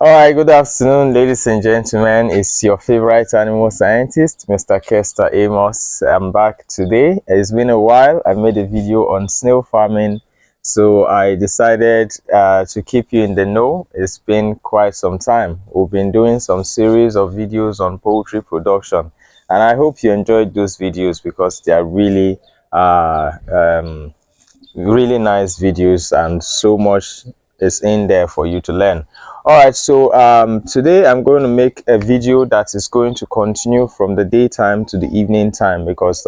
All right, good afternoon, ladies and gentlemen. It's your favorite animal scientist, Mr. Kester Amos. I'm back today. It's been a while. I made a video on snail farming, so I decided to keep you in the know. It's been quite some time. We've been doing some series of videos on poultry production, and I hope you enjoyed those videos because they are uh, um, really nice videos and so much is in there for you to learn. All right, so today I'm going to make a video that is going to continue from the daytime to the evening time, because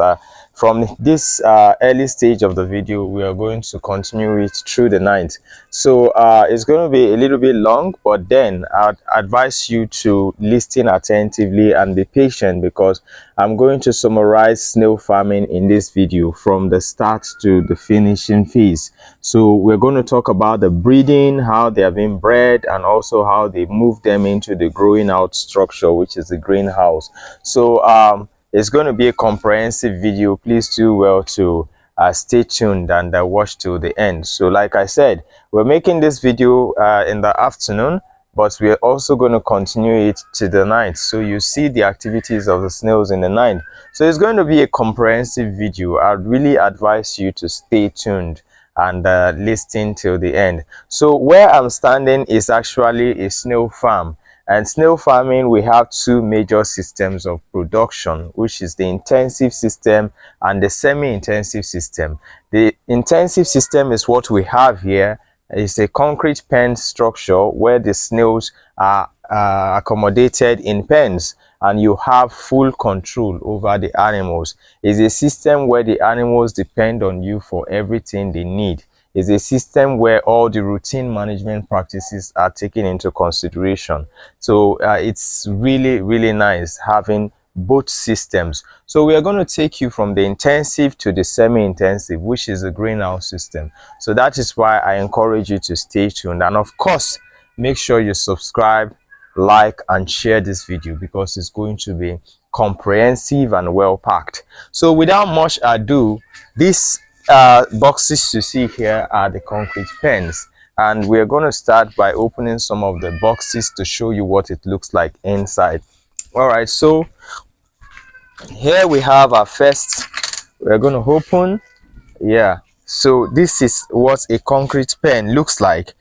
from this early stage of the video we are going to continue it through the night. So it's going to be a little bit long, but then I'd advise you to listen attentively and be patient, because I'm going to summarize snail farming in this video from the start to the finishing phase. So we're going to talk about the breeding, how they are being bred, and also how they move them into the growing out structure, which is the greenhouse. So it's going to be a comprehensive video. Please do well to stay tuned and watch till the end. So like I said, we're making this video in the afternoon, but we're also going to continue it to the night, so you see the activities of the snails in the night. So it's going to be a comprehensive video. I'd really advise you to stay tuned and listen till the end. So where I'm standing is actually a snail farm, and snail farming, we have two major systems of production, which is the intensive system and the semi-intensive system. The intensive system is what we have here. It's a concrete pen structure where the snails are accommodated in pens, and you have full control over the animals. It's a system where the animals depend on you for everything they need. It's a system where all the routine management practices are taken into consideration. So it's really nice having both systems. So we are going to take you from the intensive to the semi-intensive, which is the greenhouse system. So that is why I encourage you to stay tuned, and of course make sure you subscribe, like, and share this video, because it's going to be comprehensive and well packed. So without much ado, these boxes you see here are the concrete pens, and we're going to start by opening some of the boxes to show you what it looks like inside. All right, so here we have our first. We're going to open. Yeah, so this is what a concrete pen looks like,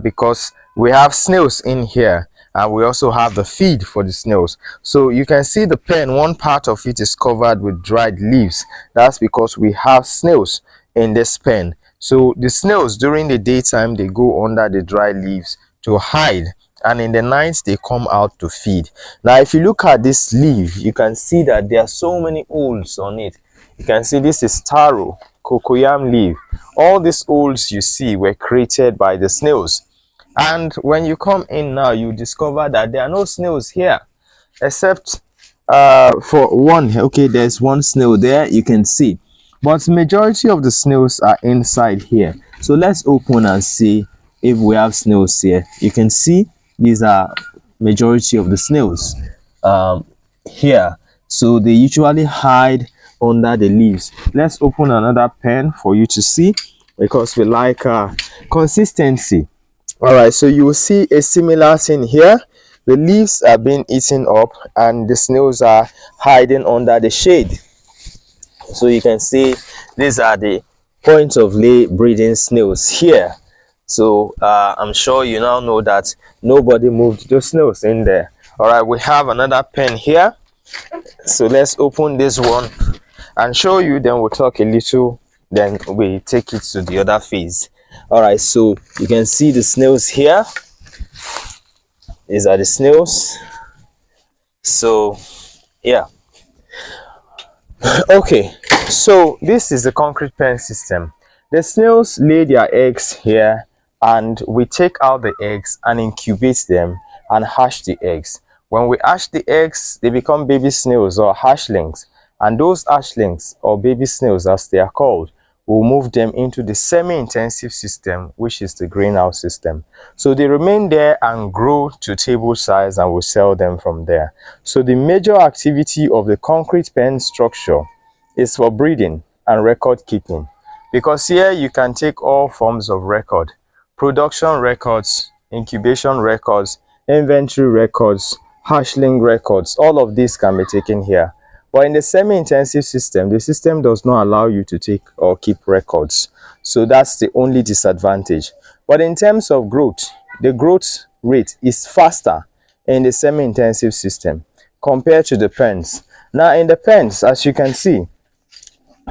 because we have snails in here, and we also have the feed for the snails. So you can see the pen, one part of it is covered with dried leaves. That's because we have snails in this pen. So the snails during the daytime, they go under the dry leaves to hide, and in the night they come out to feed. Now if you look at this leaf, you can see that there are so many holes on it. You can see this is taro, cocoyam leaf. All these holes you see were created by the snails. And when you come in now, you discover that there are no snails here, except for one. Okay, there's one snail there, you can see, but majority of the snails are inside here. So let's open and see if we have snails here. You can see these are majority of the snails here. So they usually hide under the leaves. Let's open another pen for you to see, because we like consistency. All right, so you will see a similar thing here. The leaves are being eaten up and the snails are hiding under the shade. So you can see these are the point of lay breeding snails here. So I'm sure you now know that nobody moved those snails in there. All right, we have another pen here. So let's open this one and show you, then we'll talk a little, then we take it to the other phase. All right, so you can see the snails here. These are the snails. So yeah, okay, so this is the concrete pen system. The snails lay their eggs here, and we take out the eggs and incubate them and hatch the eggs. When we hatch the eggs, they become baby snails or hatchlings, and those hatchlings or baby snails, as they are called, will move them into the semi-intensive system, which is the greenhouse system. So they remain there and grow to table size, and we sell them from there. So the major activity of the concrete pen structure is for breeding and record keeping, because here you can take all forms of record: production records, incubation records, inventory records, hatchling records. All of this can be taken here. But in the semi-intensive system, the system does not allow you to take or keep records. So that's the only disadvantage. But in terms of growth, the growth rate is faster in the semi-intensive system compared to the pens. Now in the pens, as you can see,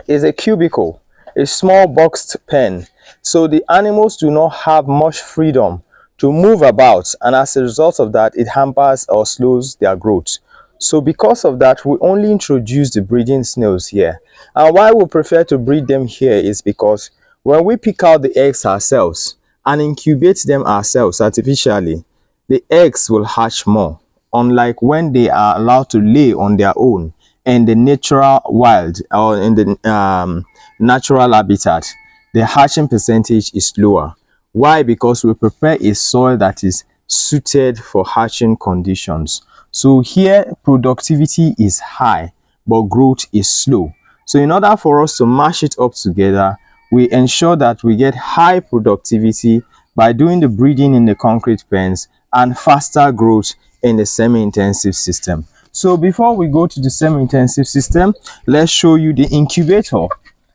is a cubicle, a small boxed pen. So the animals do not have much freedom to move about, and as a result of that, it hampers or slows their growth. So because of that, we only introduce the breeding snails here. And why we prefer to breed them here is because when we pick out the eggs ourselves and incubate them ourselves artificially, the eggs will hatch more, unlike when they are allowed to lay on their own in the natural wild or in the natural habitat. The hatching percentage is lower. Why? Because we prepare a soil that is suited for hatching conditions. So here productivity is high but growth is slow. So in order for us to mash it up together, we ensure that we get high productivity by doing the breeding in the concrete pens and faster growth in the semi-intensive system. So before we go to the semi-intensive system, let's show you the incubator.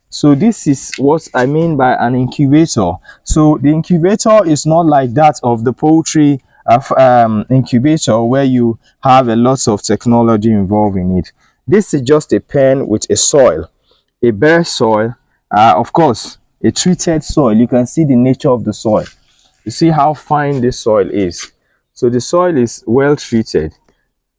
So this is what I mean by an incubator. So the incubator is not like that of the poultry incubator where you have a lot of technology involved in it. This is just a pen with a soil, a bare soil, of course a treated soil. You can see the nature of the soil. You see how fine this soil is. So the soil is well treated.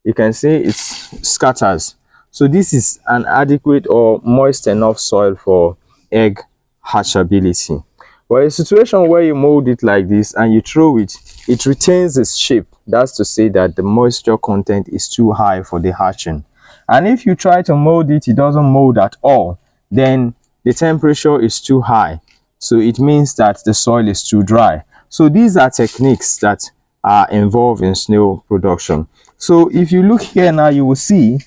You can see it scatters. So this is an adequate or moist enough soil for egg hatchability. But a situation where you mold it like this and you throw it, it retains its shape. That's to say that the moisture content is too high for the hatching. And if you try to mold it, it doesn't mold at all, then the temperature is too high. So it means that the soil is too dry. So these are techniques that are involved in snail production. So if you look here now, you will see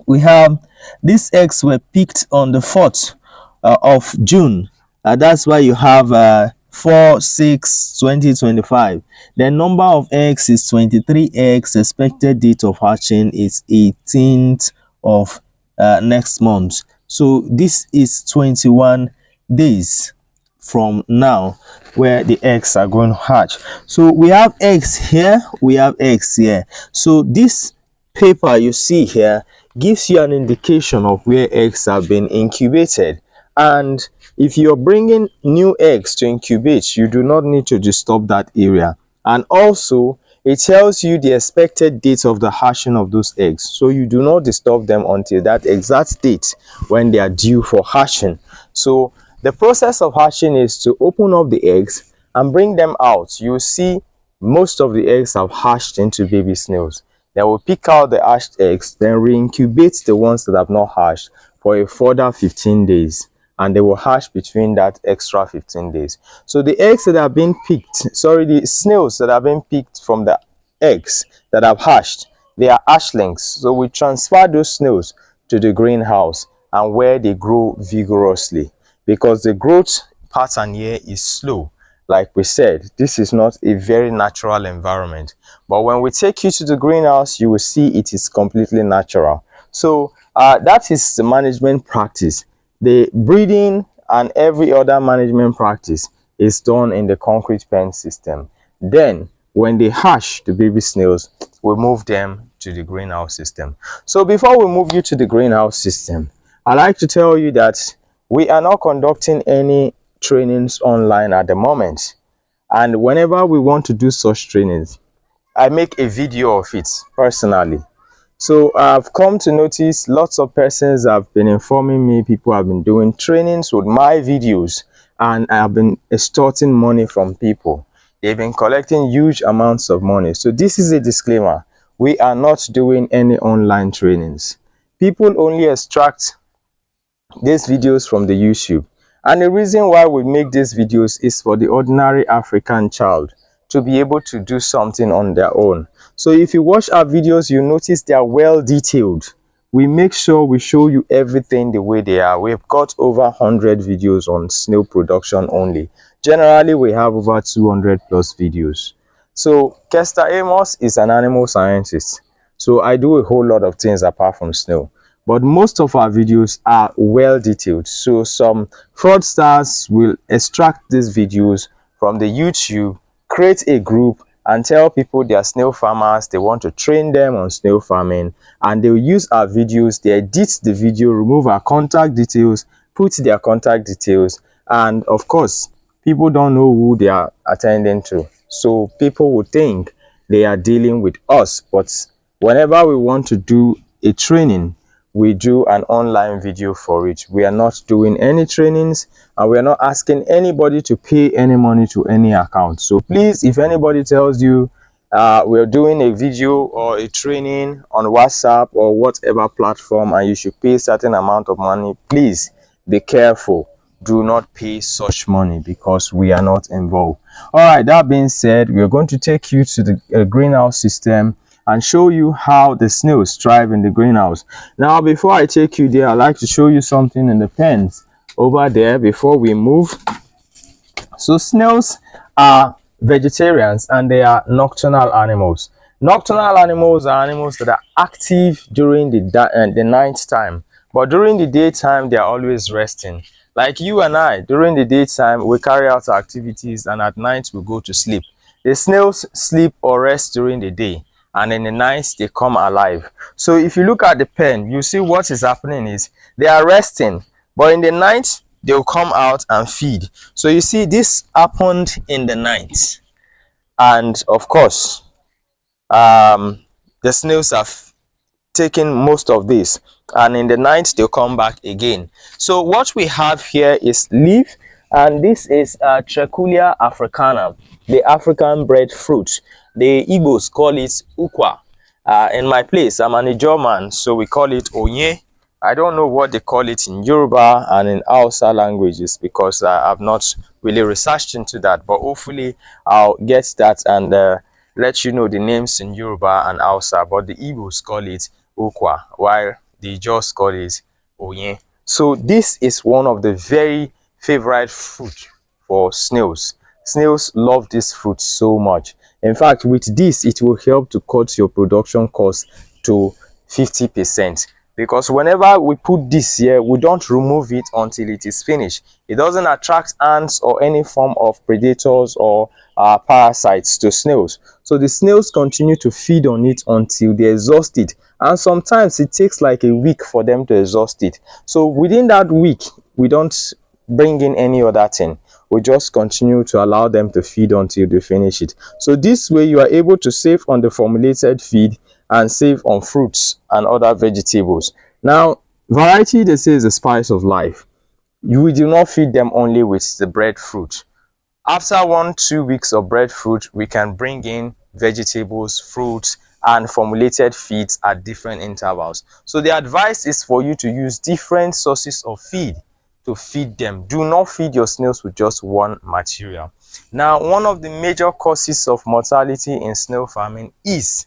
we have these eggs were picked on the 4th of June. That's why you have 4/6/2025. The number of eggs is 23 eggs. Expected date of hatching is 18th of next month. So this is 21 days from now where the eggs are going to hatch. So we have eggs here, we have eggs here. So this paper you see here gives you an indication of where eggs have been incubated. And if you're bringing new eggs to incubate, you do not need to disturb that area. And also it tells you the expected date of the hatching of those eggs, so you do not disturb them until that exact date when they are due for hatching. So the process of hatching is to open up the eggs and bring them out. You see most of the eggs have hatched into baby snails. Then we'll pick out the hatched eggs, then re-incubate the ones that have not hatched for a further 15 days. And they will hatch between that extra 15 days. So the eggs that have been picked, sorry, the snails that have been picked from the eggs that have hatched, they are hatchlings. So we transfer those snails to the greenhouse and where they grow vigorously, because the growth pattern here is slow. Like we said, this is not a very natural environment, but when we take you to the greenhouse, you will see it is completely natural. So that is the management practice. The breeding and every other management practice is done in the concrete pen system. Then when they hatch the baby snails, we move them to the greenhouse system. So before we move you to the greenhouse system, I like to tell you that we are not conducting any trainings online at the moment. And whenever we want to do such trainings, I make a video of it personally. So I've come to notice lots of persons have been informing me, people have been doing trainings with my videos, and I have been extorting money from people. They've been collecting huge amounts of money. So this is a disclaimer. We are not doing any online trainings. People only extract these videos from the YouTube. And the reason why we make these videos is for the ordinary African child to be able to do something on their own. So if you watch our videos, you notice they are well detailed. We make sure we show you everything the way they are. We've got over 100 videos on snail production only. Generally, we have over 200 plus videos. So Kester Amos is an animal scientist. So I do a whole lot of things apart from snail. But most of our videos are well detailed. So some fraudsters will extract these videos from the YouTube, create a group, and tell people they are snail farmers, they want to train them on snail farming, and they'll use our videos, they edit the video, remove our contact details, put their contact details, and of course people don't know who they are attending to, so people would think they are dealing with us. But whenever we want to do a training, we do an online video for it. We are not doing any trainings, and we are not asking anybody to pay any money to any account. So please, if anybody tells you we're doing a video or a training on WhatsApp or whatever platform and you should pay a certain amount of money, please be careful. Do not pay such money, because we are not involved. All right, that being said, we are going to take you to the greenhouse system and show you how the snails thrive in the greenhouse. Now, before I take you there, I'd like to show you something in the pens over there before we move. So snails are vegetarians and they are nocturnal animals. Nocturnal animals are animals that are active during the night time, but during the daytime they are always resting. Like you and I, during the daytime we carry out our activities, and at night we go to sleep. The snails sleep or rest during the day, and in the night they come alive. So if you look at the pen, you see what is happening is they are resting, but in the night they'll come out and feed. So you see this happened in the night, and of course the snails have taken most of this, and in the night they'll come back again. So what we have here is leaf, and this is Trichulia africana, the African breadfruit. The Igbos call it ukwa. In my place, I'm an German, so we call it onye. I don't know what they call it in Yoruba and in Hausa languages, because I've not really researched into that, but hopefully I'll get that and let you know the names in Yoruba and Hausa. But the Igbos call it ukwa, while the Jaws call it onye. So this is one of the very favorite fruit for snails. Snails love this fruit so much. In fact, with this, it will help to cut your production cost to 50%. Because whenever we put this here, we don't remove it until it is finished. It doesn't attract ants or any form of predators or parasites to snails. So the snails continue to feed on it until they exhaust it. And sometimes it takes like a week for them to exhaust it. So within that week, we don't bring in any other thing. We just continue to allow them to feed until they finish it. So this way you are able to save on the formulated feed and save on fruits and other vegetables. Now, variety, they say, is the spice of life. You do not feed them only with the breadfruit. After 1-2 weeks of breadfruit, we can bring in vegetables, fruits, and formulated feeds at different intervals. So the advice is for you to use different sources of feed to feed them. Do not feed your snails with just one material. Now, one of the major causes of mortality in snail farming is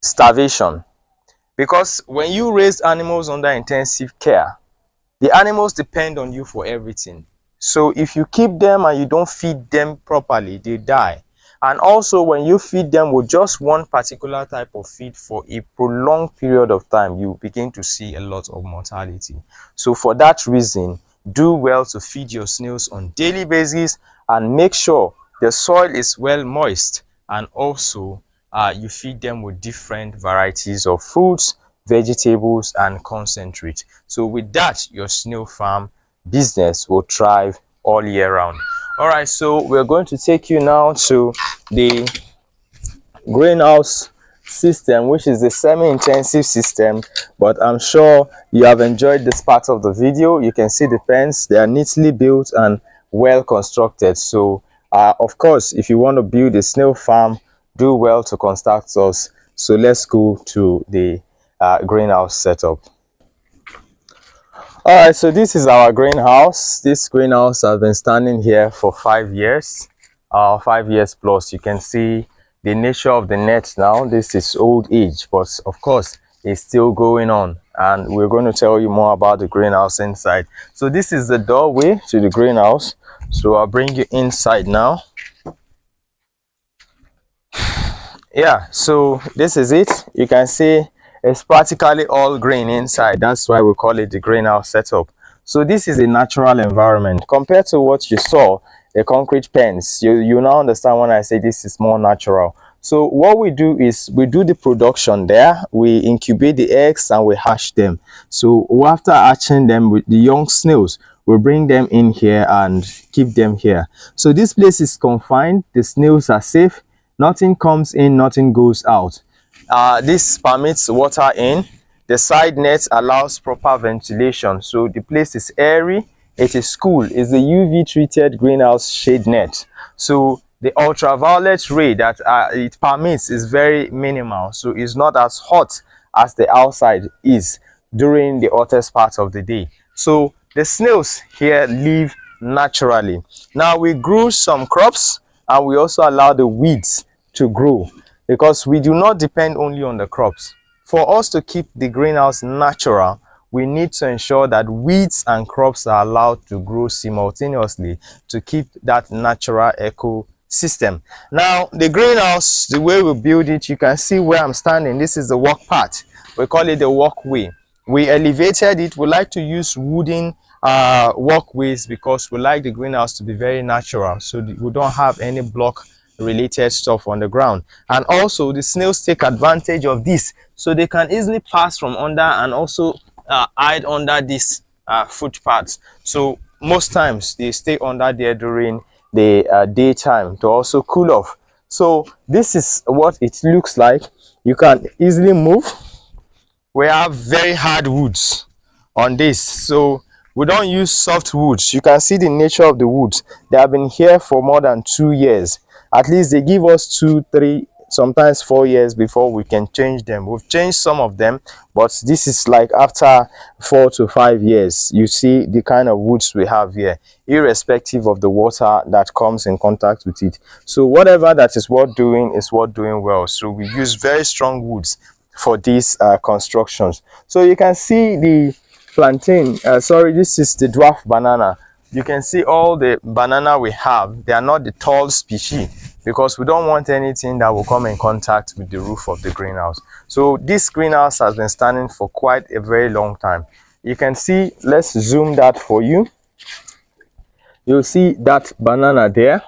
starvation, because when you raise animals under intensive care, the animals depend on you for everything. So if you keep them and you don't feed them properly, they die. And also, when you feed them with just one particular type of feed for a prolonged period of time, you begin to see a lot of mortality. So for that reason, do well to feed your snails on daily basis, and make sure the soil is well moist, and also you feed them with different varieties of fruits, vegetables, and concentrate. So with that, your snail farm business will thrive all year round. All right, so we're going to take you now to the greenhouse system, which is the semi-intensive system, but I'm sure you have enjoyed this part of the video. You can see the pens, they are neatly built and well constructed. So of course, if you want to build a snail farm, do well to contact us. So let's go to the greenhouse setup. All right, so this is our greenhouse. This greenhouse has been standing here for 5 years, 5 years plus. You can see the nature of the net now. This is old age, but of course it's still going on, and we're going to tell you more about the greenhouse inside. So this is the doorway to the greenhouse. So I'll bring you inside now. Yeah, so this is it. You can see it's practically all green inside. That's why we call it the greenhouse setup. So this is a natural environment compared to what you saw, the concrete pens. You now understand when I say this is more natural. So what we do is we do the production there. We incubate the eggs and we hatch them. So after hatching them with the young snails, we bring them in here and keep them here. So this place is confined. The snails are safe. Nothing comes in, nothing goes out. This permits water in. The side net allows proper ventilation, so the place is airy. It is cool. It's a UV treated greenhouse shade net, so the ultraviolet ray that it permits is very minimal, so it's not as hot as the outside is during the hottest part of the day. So the snails here live naturally. Now we grew some crops and we also allow the weeds to grow, because we do not depend only on the crops. For us to keep the greenhouse natural, we need to ensure that weeds and crops are allowed to grow simultaneously to keep that natural ecosystem. Now, the greenhouse, the way we build it, you can see where I'm standing. This is the walk path. We call it the walkway. We elevated it. We like to use wooden walkways because we like the greenhouse to be very natural, so we don't have any block related stuff on the ground. And also the snails take advantage of this, so they can easily pass from under and also hide under this footpaths. So most times they stay under there during the daytime to also cool off. So this is what it looks like. You can easily move. We have very hard woods on this, so we don't use soft woods. You can see the nature of the woods. They have been here for more than 2 years. At least they give us 2, 3, sometimes 4 years before we can change them. We've changed some of them, but this is like after 4 to 5 years. You see the kind of woods we have here, irrespective of the water that comes in contact with it. So whatever that is worth doing is worth doing well. So we use very strong woods for these constructions. So you can see the plantain, sorry, this is the dwarf banana. You can see all the banana we have. They are not the tall species because we don't want anything that will come in contact with the roof of the greenhouse. So this greenhouse has been standing for quite a very long time. You can see, let's zoom that for you. You'll see that banana there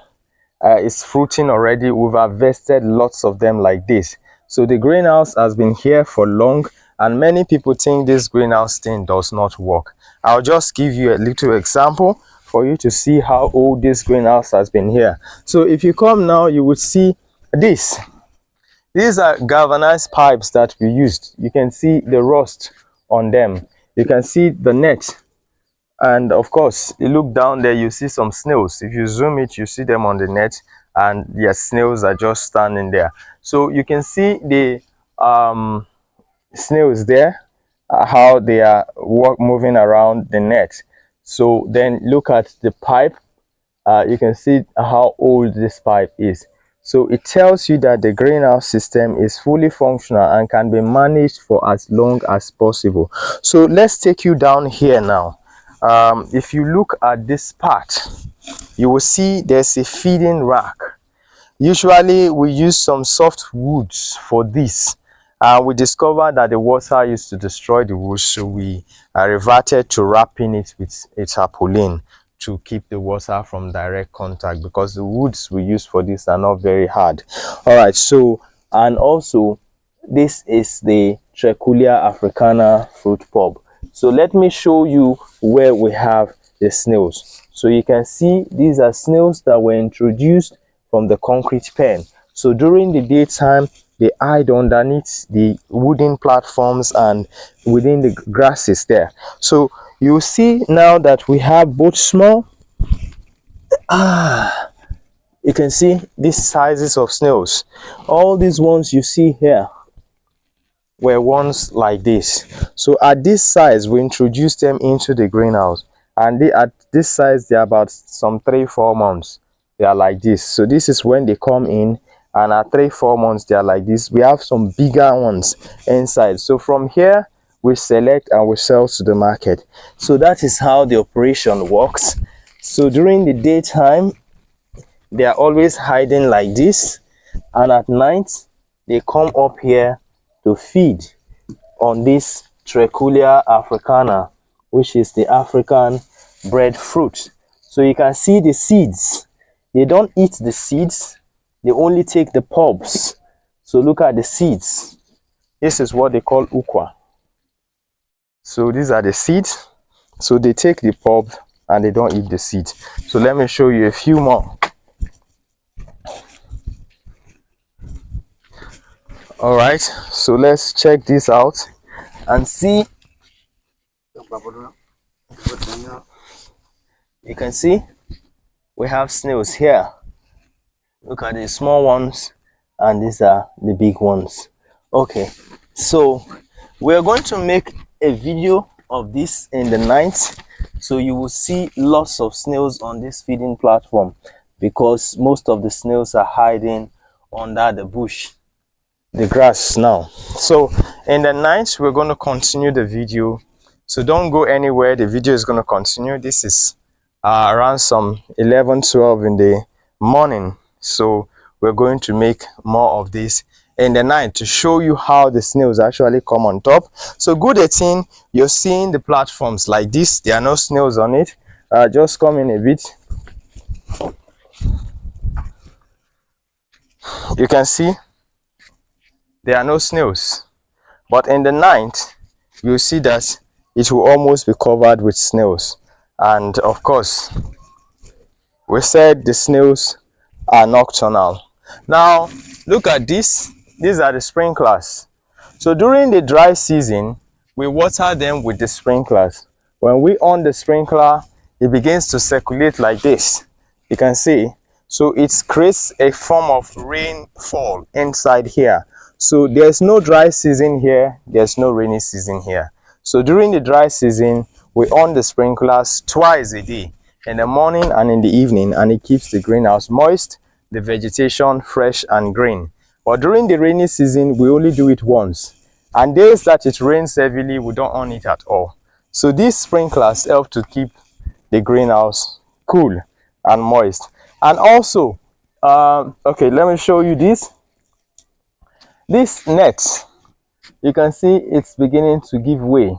is fruiting already. We've harvested lots of them like this. So the greenhouse has been here for long, and many people think this greenhouse thing does not work. I'll just give you a little example for you to see how old this greenhouse has been here. So if you come now, you would see this. These are galvanized pipes that we used. You can see the rust on them. You can see the net. And of course, you look down there, you see some snails. If you zoom it, you see them on the net, and yes, snails are just standing there. So you can see the snails there, how they are moving around the net. So then look at the pipe. You can see how old this pipe is. So it tells you that the greenhouse system is fully functional and can be managed for as long as possible. So let's take you down here now. If you look at this part, you will see there's a feeding rack. Usually we use some soft woods for this. We discovered that the water used to destroy the wood, so we reverted to wrapping it with a tarpaulin to keep the water from direct contact, because the woods we use for this are not very hard. All right, so, and also this is the Treculia africana fruit pulp. So let me show you where we have the snails. So you can see these are snails that were introduced from the concrete pen. So during the daytime, they hide underneath the wooden platforms and within the grasses there. So you see now that we have both small, you can see these sizes of snails. All these ones you see here were ones like this. So at this size, we introduced them into the greenhouse, and at this size they're about some 3-4 months. They are like this. So this is when they come in, and at 3-4 months they are like this. We have some bigger ones inside. So from here we select and we sell to the market. So that is how the operation works. So during the daytime they are always hiding like this, and at night they come up here to feed on this Trichulia africana, which is the African breadfruit. So you can see the seeds. They don't eat the seeds, they only take the pulps. So look at the seeds. This is what they call ukwa. So these are the seeds. So they take the pulp and they don't eat the seeds. So let me show you a few more. All right, so let's check this out and see. You can see we have snails here. Look at the small ones and these are the big ones. Okay, so we're going to make a video of this in the night, so you will see lots of snails on this feeding platform because most of the snails are hiding under the bush, the grass now. So in the night we're going to continue the video, so don't go anywhere. The video is going to continue. This is around some 11-12 in the morning, so we're going to make more of this in the night to show you how the snails actually come on top. So good thing you're seeing the platforms like this, there are no snails on it. Just come in a bit. You can see there are no snails, but in the night you see that it will almost be covered with snails. And of course we said the snails are nocturnal. Now look at this. These are the sprinklers. So during the dry season we water them with the sprinklers. When we on the sprinkler, it begins to circulate like this. You can see, so it creates a form of rainfall inside here. So there's no dry season here, there's no rainy season here. So during the dry season we on the sprinklers twice a day, in the morning and in the evening, and it keeps the greenhouse moist, the vegetation fresh and green. But during the rainy season we only do it once, and days that it rains heavily we don't on it at all. So these sprinklers help to keep the greenhouse cool and moist. And also okay, let me show you this net. You can see it's beginning to give way.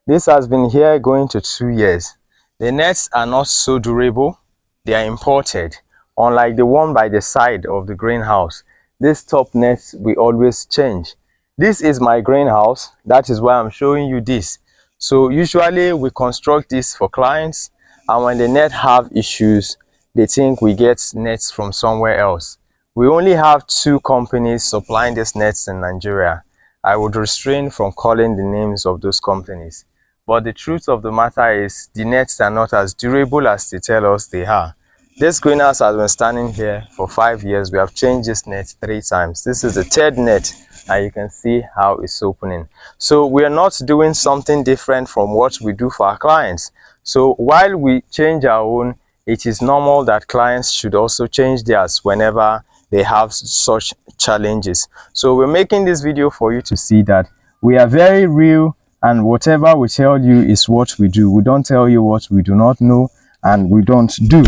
This has been here going to 2 years. The nets are not so durable, they are imported, unlike the one by the side of the greenhouse. This top net we always change. This is my greenhouse, that is why I'm showing you this. So usually we construct this for clients, and when the net have issues they think we get nets from somewhere else. We only have 2 companies supplying these nets in Nigeria. I would refrain from calling the names of those companies, but the truth of the matter is the nets are not as durable as they tell us they are. This greenhouse has been standing here for 5 years. We have changed this net 3 times. This is the 3rd net, and you can see how it's opening. So we are not doing something different from what we do for our clients. So while we change our own, it is normal that clients should also change theirs whenever they have such challenges. So we're making this video for you to see that we are very real, and whatever we tell you is what we do. We don't tell you what we do not know and we don't do.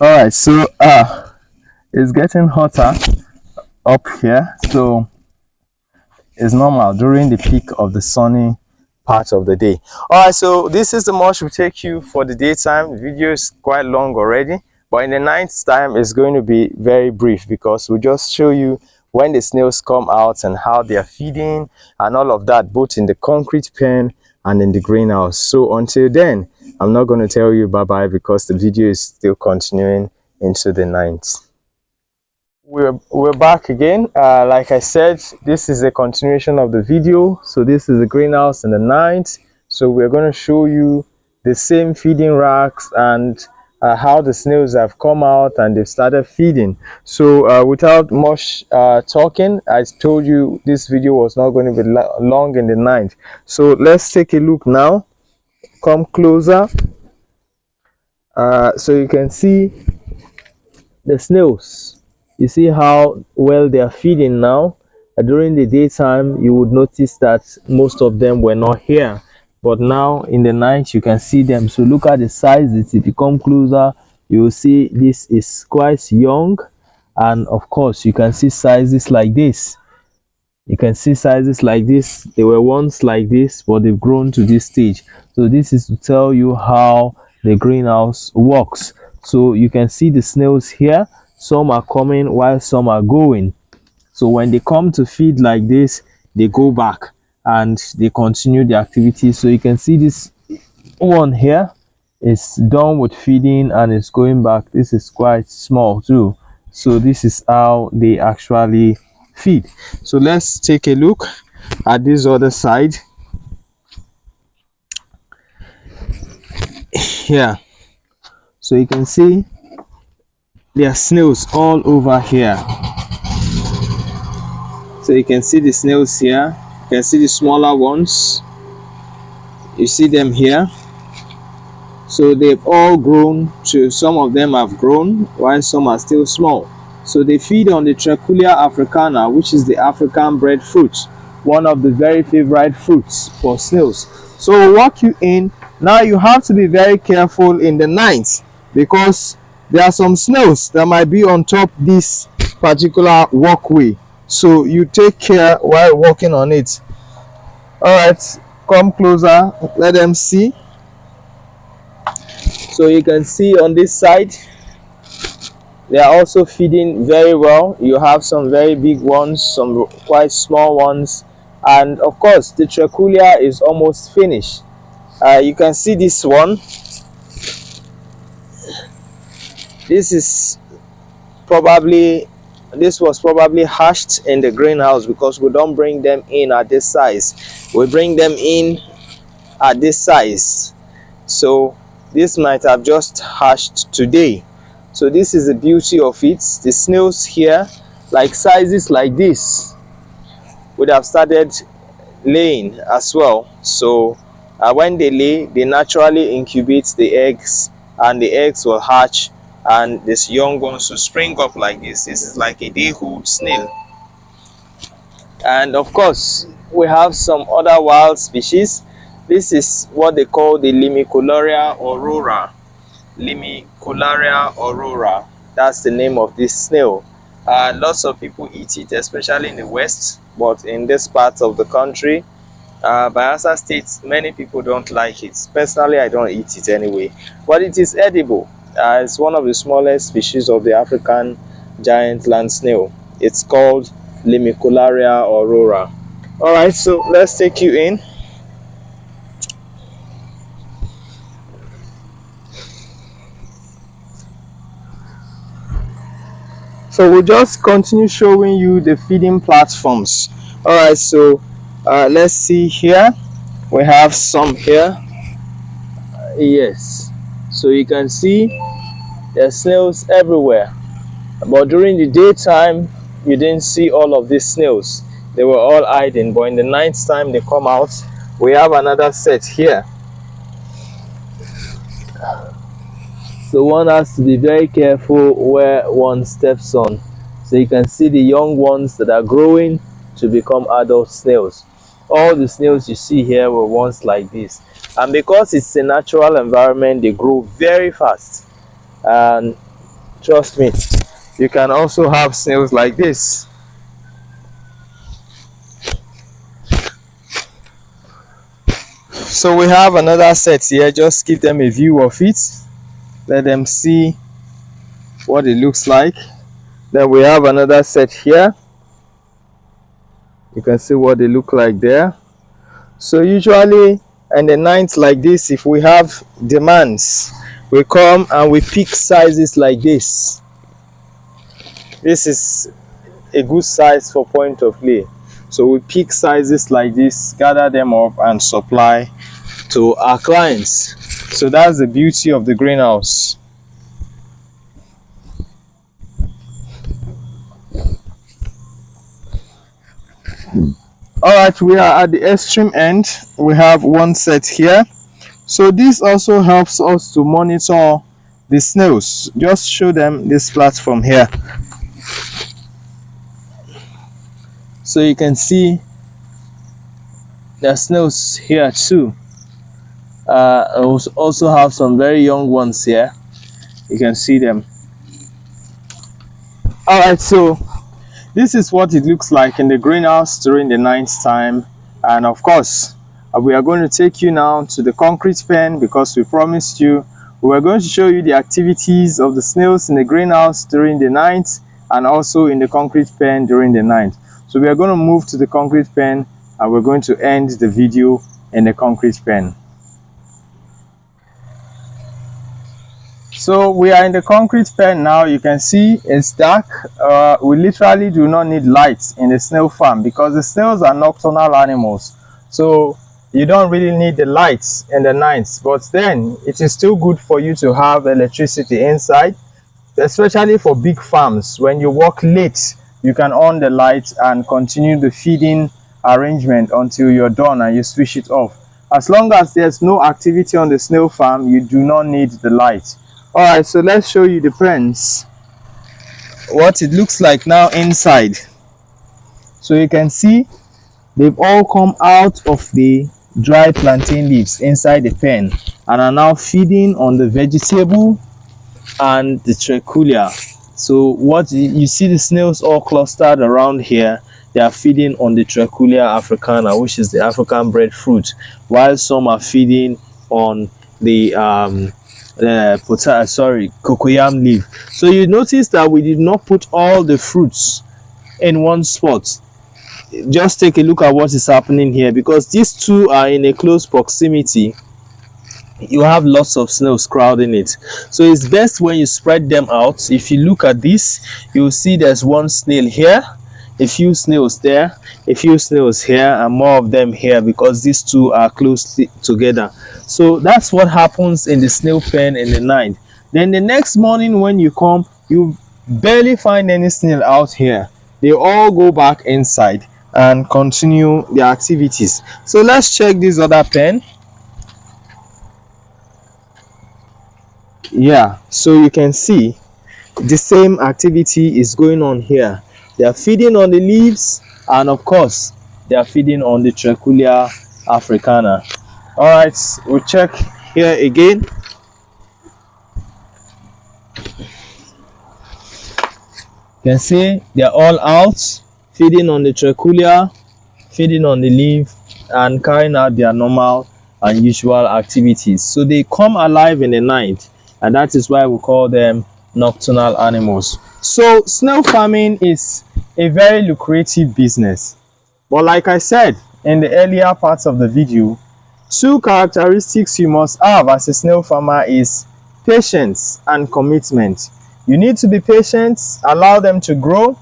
All right, so it's getting hotter up here, so it's normal during the peak of the sunny part of the day. All right, so this is the much we take you for the daytime. The video is quite long already, but in the night time it's going to be very brief because we just show you when the snails come out and how they are feeding and all of that, both in the concrete pen and in the greenhouse. So until then, I'm not going to tell you bye bye because the video is still continuing into the night. We're back again. Like I said, this is a continuation of the video. So this is the greenhouse in the night. So we're going to show you the same feeding racks and how the snails have come out and they've started feeding. So without much talking, I told you this video was not going to be long in the night. So let's take a look now. Come closer. So you can see the snails. You see how well they are feeding now. During the daytime you would notice that most of them were not here, but now in the night you can see them. So look at the sizes. If you come closer you will see this is quite young, and of course you can see sizes like this. You can see sizes like this. They were once like this, but they've grown to this stage. So this is to tell you how the greenhouse works. So you can see the snails here. Some are coming while some are going. So when they come to feed like this, they go back and they continue the activity. So you can see this one here is done with feeding and it's going back. This is quite small too. So this is how they actually feed. So let's take a look at this other side here. So you can see there are snails all over here. So you can see the snails here. You can see the smaller ones. You see them here. So they've all grown to, some of them have grown while some are still small. So they feed on the Trichulia africana, which is the African breadfruit, one of the very favorite fruits for snails. So we'll walk you in. Now you have to be very careful in the night because there are some snails that might be on top this particular walkway. So you take care while walking on it. All right, come closer, let them see. So you can see on this side, they are also feeding very well. You have some very big ones, some quite small ones, and of course the Trichulia is almost finished. You can see this one. This was probably hatched in the greenhouse because we don't bring them in at this size. We bring them in at this size. So this might have just hatched today. So this is the beauty of it. The snails here, like sizes like this, would have started laying as well. So when they lay, they naturally incubate the eggs and the eggs will hatch and this young ones will spring up like this. This is like a day-old snail. And of course, we have some other wild species. This is what they call the Limicolaria aurora. Limicolaria aurora. That's the name of this snail. Lots of people eat it, especially in the West, but in this part of the country, Bayelsa State, many people don't like it. Personally, I don't eat it anyway, but it is edible. It's one of the smallest species of the African giant land snail. It's called Limicolaria aurora. All right, so let's take you in. So we'll just continue showing you the feeding platforms. All right, so let's see here. We have some here. Yes, so you can see there's snails everywhere. But during the daytime, you didn't see all of these snails. They were all hiding, but in the night time they come out. We have another set here. So one has to be very careful where one steps on. So you can see the young ones that are growing to become adult snails. All the snails you see here were once like this. And because it's a natural environment, they grow very fast. And trust me, you can also have snails like this. So we have another set here. Just give them a view of it. Let them see what it looks like. Then we have another set here. You can see what they look like there. So usually in the night like this, if we have demands, we come and we pick sizes like this. This is a good size for point of lay. So we pick sizes like this, gather them up and supply to our clients. So that's the beauty of the greenhouse. All right, we are at the extreme end. We have one set here. So this also helps us to monitor the snails. Just show them this platform here. So you can see the snails here too. Also have some very young ones here. You can see them. All right, so this is what it looks like in the greenhouse during the night time. And of course, we are going to take you now to the concrete pen, because we promised you we are going to show you the activities of the snails in the greenhouse during the night and also in the concrete pen during the night. So we are going to move to the concrete pen and we're going to end the video in the concrete pen. So we are in the concrete pen now. You can see it's dark. We literally do not need lights in the snail farm because the snails are nocturnal animals. So you don't really need the lights in the nights, but then it is still good for you to have electricity inside, especially for big farms. When you work late, you can on the lights and continue the feeding arrangement until you're done and you switch it off. As long as there's no activity on the snail farm, you do not need the light. All right, so let's show you the pens, what it looks like now inside. So you can see they've all come out of the dry plantain leaves inside the pen and are now feeding on the vegetable and the trichulia. So what you see, the snails all clustered around here, they are feeding on the Trichulia africana, which is the African breadfruit, while some are feeding on the cocoyam leaf. So you notice that we did not put all the fruits in one spot. Just take a look at what is happening here, because these two are in a close proximity. You have lots of snails crowding it, so it's best when you spread them out. If you look at this, you'll see there's one snail here, a few snails there, a few snails here, and more of them here, because these two are closely together. So that's what happens in the snail pen in the night. Then the next morning when you come, you barely find any snail out here. They all go back inside and continue their activities. So let's check this other pen. Yeah, so you can see the same activity is going on here. They are feeding on the leaves, and of course they are feeding on the Trichulia africana. All right, we'll check here again. You can see they're all out feeding on the Trichulia, feeding on the leaf, and carrying out their normal and usual activities. So they come alive in the night, and that is why we call them nocturnal animals. So snail farming is a very lucrative business, but like I said in the earlier parts of the video, two characteristics you must have as a snail farmer is patience and commitment. You need to be patient, allow them to grow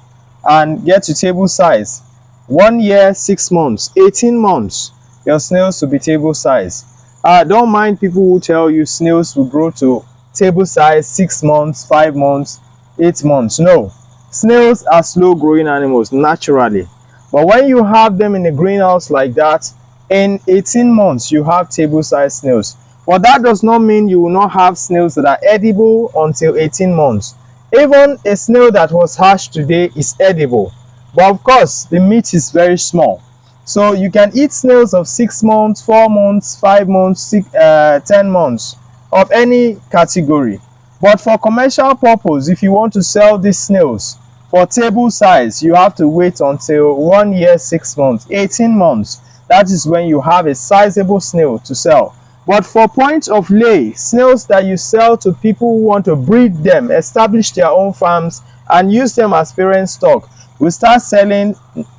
and get to table size. 1 year, 6 months, 18 months, your snails will be table size. Don't mind people who tell you snails will grow to table size 6 months, 5 months, 8 months. No, snails are slow growing animals naturally, but when you have them in a greenhouse like that, in 18 months you have table size snails. But that does not mean you will not have snails that are edible until 18 months. Even a snail that was hatched today is edible, but of course the meat is very small. So you can eat snails of 6 months, 4 months, 5 months, 10 months, of any category. But for commercial purpose, if you want to sell these snails for table size, you have to wait until 1 year, 6 months, 18 months. That is when you have a sizable snail to sell. But for point of lay, snails that you sell to people who want to breed them, establish their own farms, and use them as parent stock, we start selling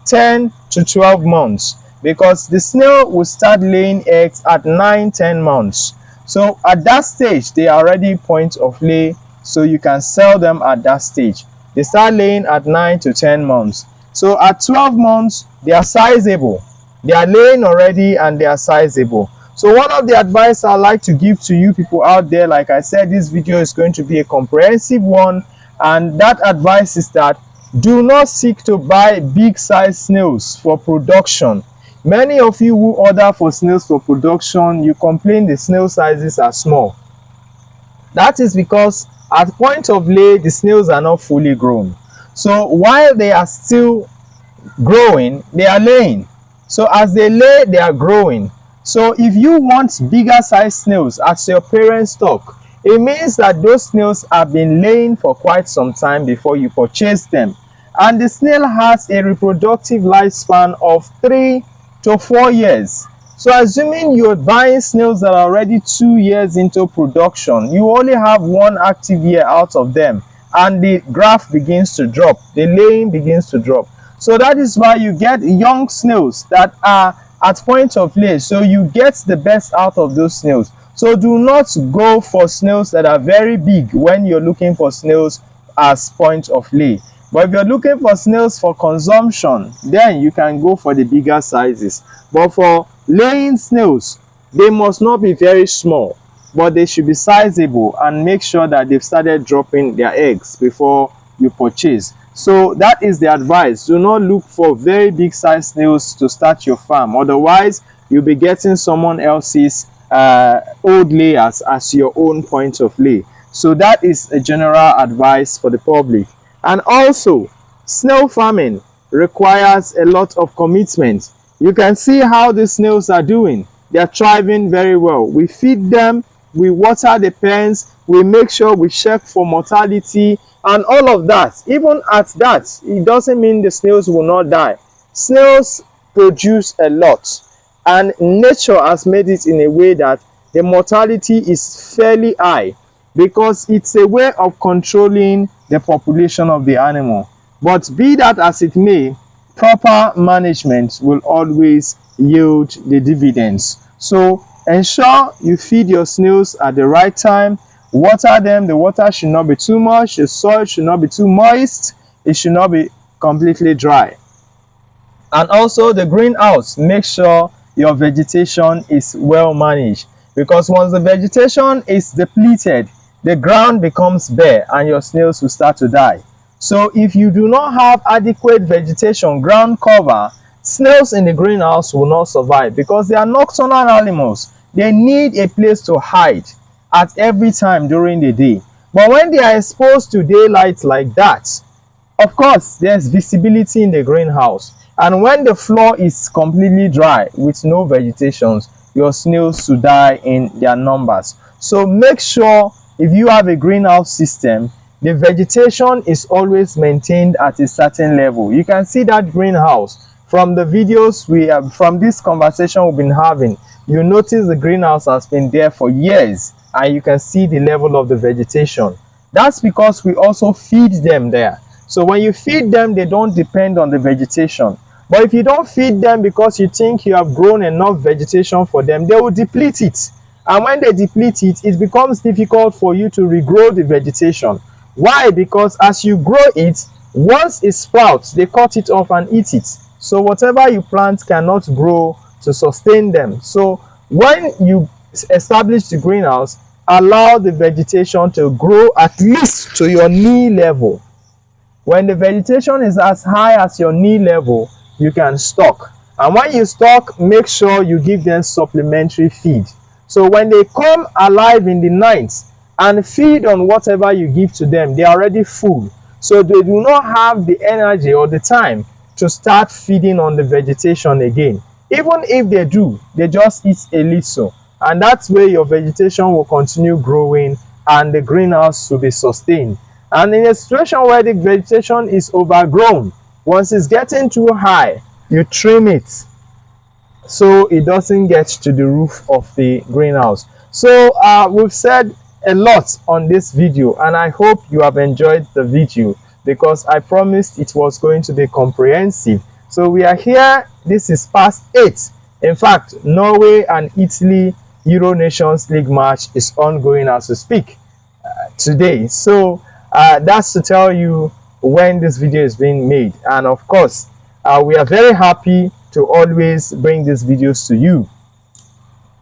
10 to 12 months, because the snail will start laying eggs at 9-10 months. So at that stage, they are already point of lay, so you can sell them at that stage. They start laying at 9 to 10 months. So at 12 months, they are sizable. They are laying already and they are sizable. So one of the advice I like to give to you people out there, like I said, this video is going to be a comprehensive one, and that advice is that do not seek to buy big size snails for production. Many of you who order for snails for production, you complain the snail sizes are small. That is because at point of lay, the snails are not fully grown. So while they are still growing, they are laying. So as they lay, they are growing. So if you want bigger size snails as your parent stock, it means that those snails have been laying for quite some time before you purchase them. and the snail has a reproductive lifespan of 3 to 4 years. So assuming you're buying snails that are already 2 years into production, you only have 1 active year out of them, and the graph begins to drop, the laying begins to drop. So that is why you get young snails that are at point of lay, so you get the best out of those snails. So do not go for snails that are very big when you're looking for snails as point of lay. But if you're looking for snails for consumption, then you can go for the bigger sizes. But for laying snails, they must not be very small, but they should be sizable, and make sure that they've started dropping their eggs before you purchase. So that is the advice. Do not look for very big size snails to start your farm. Otherwise, you'll be getting someone else's old layers as your own point of lay. So that is a general advice for the public. And also, snail farming requires a lot of commitment. You can see how the snails are doing. They are thriving very well. We feed them, we water the pens, we make sure we check for mortality and all of that. Even at that, it doesn't mean the snails will not die. Snails produce a lot, and nature has made it in a way that the mortality is fairly high, because it's a way of controlling the population of the animal. But be that as it may, proper management will always yield the dividends. So ensure you feed your snails at the right time, water them. The water should not be too much, the soil should not be too moist, it should not be completely dry. And also the greenhouse, make sure your vegetation is well managed, because once the vegetation is depleted, the ground becomes bare and your snails will start to die. So if you do not have adequate vegetation, ground cover, snails in the greenhouse will not survive, because they are nocturnal animals. They need a place to hide at every time during the day. But when they are exposed to daylight like that, of course, there's visibility in the greenhouse. And when the floor is completely dry with no vegetation, your snails will die in their numbers. So make sure if you have a greenhouse system, the vegetation is always maintained at a certain level. You can see that greenhouse from the videos we have, from this conversation we've been having. You notice the greenhouse has been there for years, and you can see the level of the vegetation. That's because we also feed them there. So when you feed them, they don't depend on the vegetation. But if you don't feed them because you think you have grown enough vegetation for them, they will deplete it. And when they deplete it, it becomes difficult for you to regrow the vegetation. Why? Because as you grow it, once it sprouts, they cut it off and eat it. So whatever you plant cannot grow to sustain them. So when you establish the greenhouse, allow the vegetation to grow at least to your knee level. When the vegetation is as high as your knee level, you can stock. And when you stock, make sure you give them supplementary feed. So when they come alive in the night and feed on whatever you give to them, they are already full. So they do not have the energy or the time to start feeding on the vegetation again. Even if they do, they just eat a little. And that's where your vegetation will continue growing and the greenhouse will be sustained. And in a situation where the vegetation is overgrown, once it's getting too high, you trim it so it doesn't get to the roof of the greenhouse. So we've said a lot on this video, and I hope you have enjoyed the video, because I promised it was going to be comprehensive. So we are here. This is past 8. In fact, Norway and Italy Euro Nations League match is ongoing as we speak today. So that's to tell you when this video is being made. And of course, we are very happy to always bring these videos to you.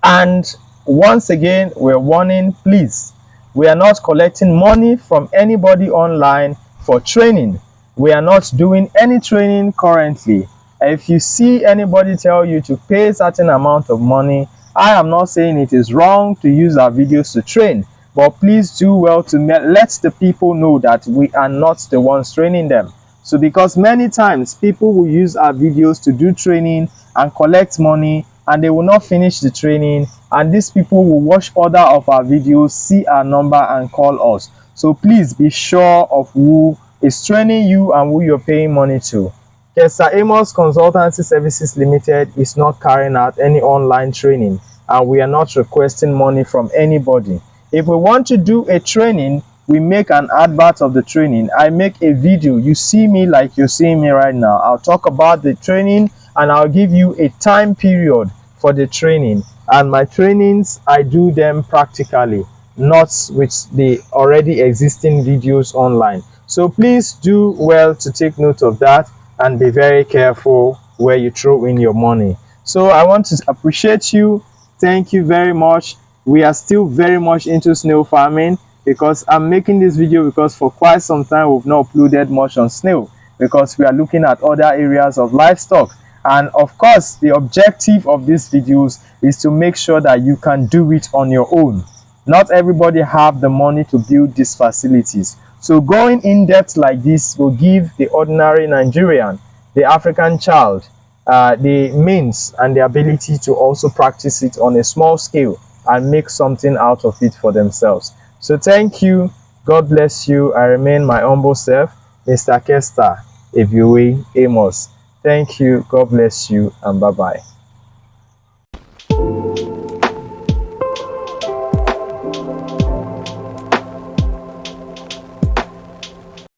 And once again, we're warning, please, we are not collecting money from anybody online for training. We are not doing any training currently. If you see anybody tell you to pay a certain amount of money, I am not saying it is wrong to use our videos to train, but please do well to let the people know that we are not the ones training them. So because many times people will use our videos to do training and collect money, and they will not finish the training, and these people will watch other of our videos, see our number and call us. So please be sure of who is training you and who you're paying money to. Kester Amos Consultancy Services Limited is not carrying out any online training, and we are not requesting money from anybody. If we want to do a training, we make an advert of the training. I make a video. You see me like you're seeing me right now. I'll talk about the training and I'll give you a time period for the training. And my trainings, I do them practically, not with the already existing videos online. So please do well to take note of that and be very careful where you throw in your money. So I want to appreciate you. Thank you very much. We are still very much into snail farming, because I'm making this video because for quite some time we've not uploaded much on snail, because we are looking at other areas of livestock. And of course, the objective of these videos is to make sure that you can do it on your own. Not everybody have the money to build these facilities. So going in depth like this will give the ordinary Nigerian, the African child, the means and the ability to also practice it on a small scale and make something out of it for themselves. So thank you. God bless you. I remain my humble self, Mr. Kester Amos. Thank you. God bless you, and bye-bye.